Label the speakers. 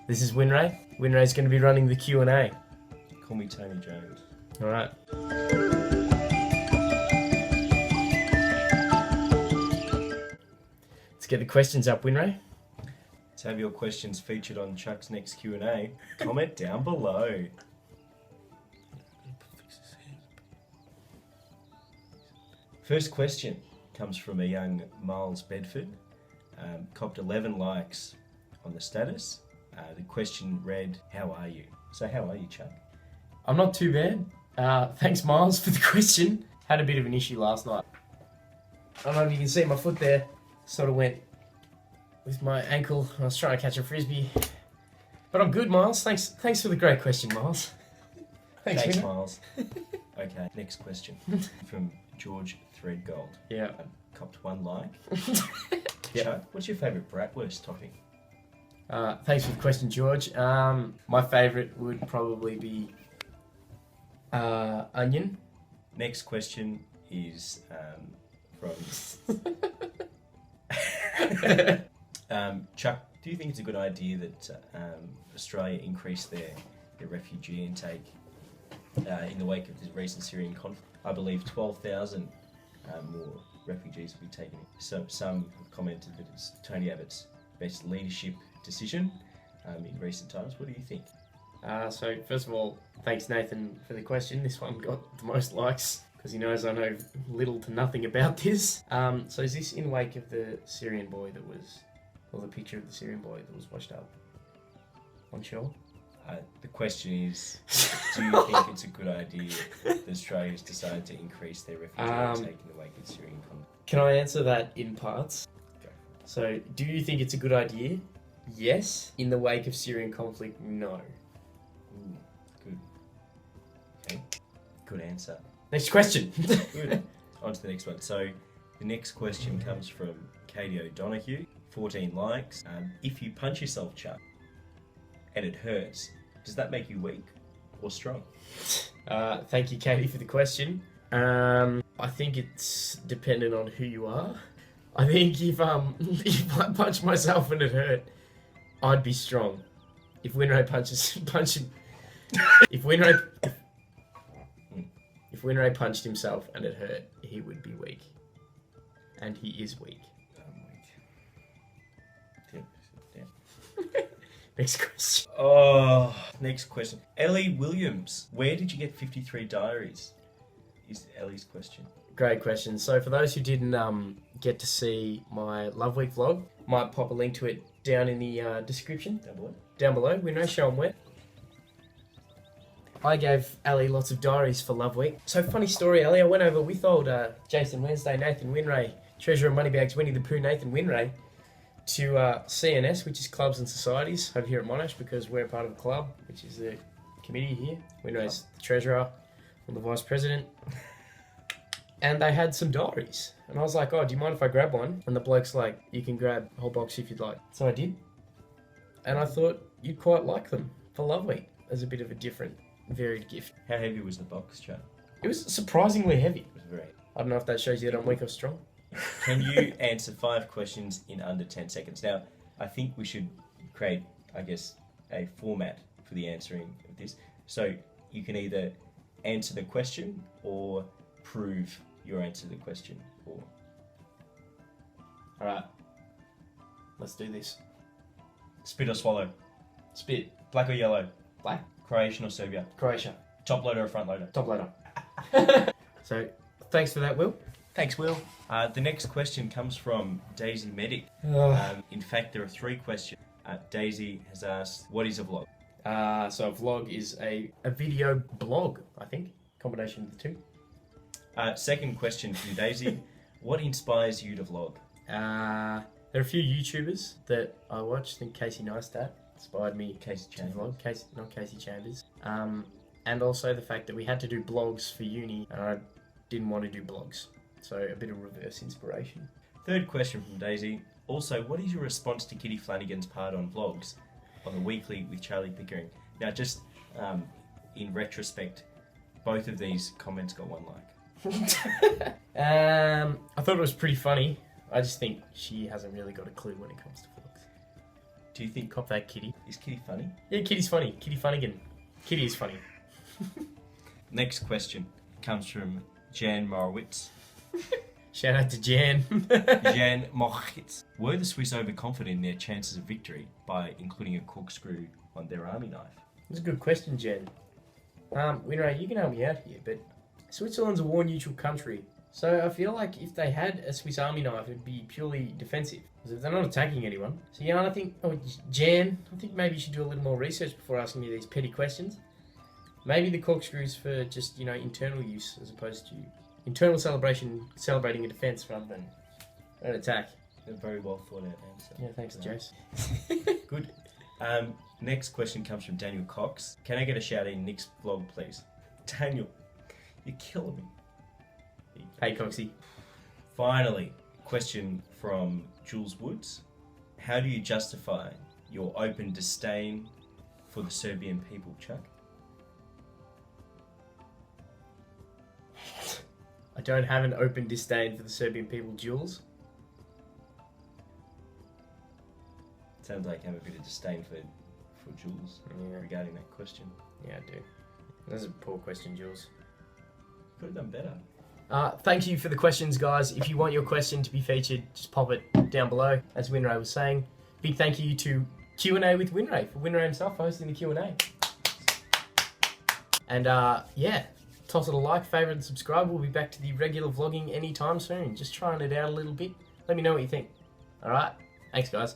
Speaker 1: This is Winray. Winray's going to be running the Q&A.
Speaker 2: Call me Tony Jones.
Speaker 1: All right. Let's get the questions up, Winray.
Speaker 2: To have your questions featured on Chuck's next Q&A, comment down below. First question comes from a young Miles Bedford. Copped 11 likes on the status. The question read, how are you? So how are you, Chuck?
Speaker 1: I'm not too bad. Thanks, Miles, for the question. Had a bit of an issue last night. I don't know if you can see my foot there. Sort of went with my ankle. I was trying to catch a frisbee. But I'm good, Miles. Thanks for the great question, Miles.
Speaker 2: Thanks, Miles. Okay, next question from George Threadgold.
Speaker 1: Yeah.
Speaker 2: Copped 1 like.
Speaker 1: Yep.
Speaker 2: Chuck, what's your favourite bratwurst topping?
Speaker 1: Thanks for the question, George. My favourite would probably be onion.
Speaker 2: Next question is from Chuck. Do you think it's a good idea that Australia increase their refugee intake in the wake of the recent Syrian conflict? I believe 12,000 more refugees will be taken. So some have commented that it's Tony Abbott's best leadership decision in recent times. What do you think?
Speaker 1: So first of all, thanks Nathan for the question. This one got the most likes because he knows I know little to nothing about this. So is this in wake of the Syrian boy that was, or the picture of the Syrian boy that was washed up on shore?
Speaker 2: The question is, do you think it's a good idea that Australia's decided to increase their refugee intake in the wake of the Syrian conflict?
Speaker 1: Can I answer that in parts?
Speaker 2: Go.
Speaker 1: So, do you think it's a good idea? Yes. In the wake of Syrian conflict, no.
Speaker 2: Ooh, good. Okay, good answer.
Speaker 1: Next question.
Speaker 2: Good. On to the next one. So, the next question comes from Katie O'Donoghue. 14 likes. If you punch yourself, Chuck, and it hurts, does that make you weak or strong?
Speaker 1: Thank you, Katie, for the question. I think it's dependent on who you are. I think if I punch myself and it hurt, I'd be strong. If Winray if Winray punched himself and it hurt, he would be weak, and he is weak.
Speaker 2: I'm weak. Yeah.
Speaker 1: Next question.
Speaker 2: Oh, next question. Ellie Williams, where did you get 53 Diaries? Is Ellie's question.
Speaker 1: Great question. So for those who didn't get to see my Love Week vlog, might pop a link to it down in the description. Down below. Winray, show them where. I gave Ali lots of diaries for Love Week. So funny story, Ali. I went over with old Jason Wednesday, Nathan Winray, Treasurer of Moneybags, Winnie the Pooh, Nathan Winray, to CNS, which is Clubs and Societies, over here at Monash, because we're part of the club, which is the committee here. Winray's the treasurer, I'm the vice president. And they had some diaries. And I was like, oh, do you mind if I grab one? And the bloke's like, you can grab a whole box if you'd like. So I did. And I thought you'd quite like them for Love Week as a bit of a different, varied gift.
Speaker 2: How heavy was the box, Chad?
Speaker 1: It was surprisingly heavy.
Speaker 2: It was very.
Speaker 1: I don't know if that shows you that I'm weak or strong.
Speaker 2: Can you answer 5 questions in under 10 seconds? Now, I think we should create, I guess, a format for the answering of this. So you can either answer the question or prove your answer to the question. Or...
Speaker 1: Alright. Let's do this.
Speaker 2: Spit or swallow?
Speaker 1: Spit.
Speaker 2: Black or yellow?
Speaker 1: Black.
Speaker 2: Croatian or Serbia?
Speaker 1: Croatia.
Speaker 2: Top loader or front loader?
Speaker 1: Top loader. So, thanks for that, Will.
Speaker 2: Thanks, Will. The next question comes from Daisy Medic. In fact, there are 3 questions. Daisy has asked, what is a vlog?
Speaker 1: So a vlog is a video blog, I think. Combination of the two.
Speaker 2: Second question from Daisy. What inspires you to vlog?
Speaker 1: There are a few YouTubers that I watch. I think Casey Neistat inspired me
Speaker 2: Casey
Speaker 1: to
Speaker 2: Chambers.
Speaker 1: vlog. Not Casey Chambers. And also the fact that we had to do blogs for uni and I didn't want to do blogs. So a bit of reverse inspiration.
Speaker 2: Third question from Daisy. Also, what is your response to Kitty Flanagan's part on vlogs on the weekly with Charlie Pickering? Now, just in retrospect, both of these comments got 1 like.
Speaker 1: I thought it was pretty funny. I just think she hasn't really got a clue when it comes to vlogs.
Speaker 2: Do you think
Speaker 1: Cop that, Kitty.
Speaker 2: is Kitty funny?
Speaker 1: Yeah, Kitty's funny. Kitty Flanagan. Kitty is funny.
Speaker 2: Next question comes from Jan Morowitz.
Speaker 1: Shout out to Jan.
Speaker 2: Jan Mochitz. Were the Swiss overconfident in their chances of victory by including a corkscrew on their army knife?
Speaker 1: That's a good question, Jen. Winray, you can help me out here, but Switzerland's a war-neutral country, so I feel like if they had a Swiss Army knife, it'd be purely defensive. Because if they're not attacking anyone. So, yeah, I think, Jan, I think maybe you should do a little more research before asking me these petty questions. Maybe the corkscrews for just, internal use as opposed to internal celebrating a defense rather than an attack.
Speaker 2: A very well thought out answer.
Speaker 1: Yeah, thanks, Jace.
Speaker 2: Good. Next question comes from Daniel Cox. Can I get a shout in Nick's vlog, please? Daniel, you're killing me.
Speaker 1: Hey, Coxie.
Speaker 2: Finally, question from Jules Woods. How do you justify your open disdain for the Serbian people, Chuck?
Speaker 1: I don't have an open disdain for the Serbian people, Jules.
Speaker 2: Sounds like you have a bit of disdain for Jules regarding that question.
Speaker 1: Yeah, I do. That's a poor question, Jules.
Speaker 2: Could have done better.
Speaker 1: Thank you for the questions, guys. If you want your question to be featured, just pop it down below. As Winray was saying, big thank you to Q&A with Winray, for Winray himself for hosting the Q&A. And toss it a like, favourite and subscribe. We'll be back to the regular vlogging anytime soon. Just trying it out a little bit. Let me know what you think. Alright, thanks guys.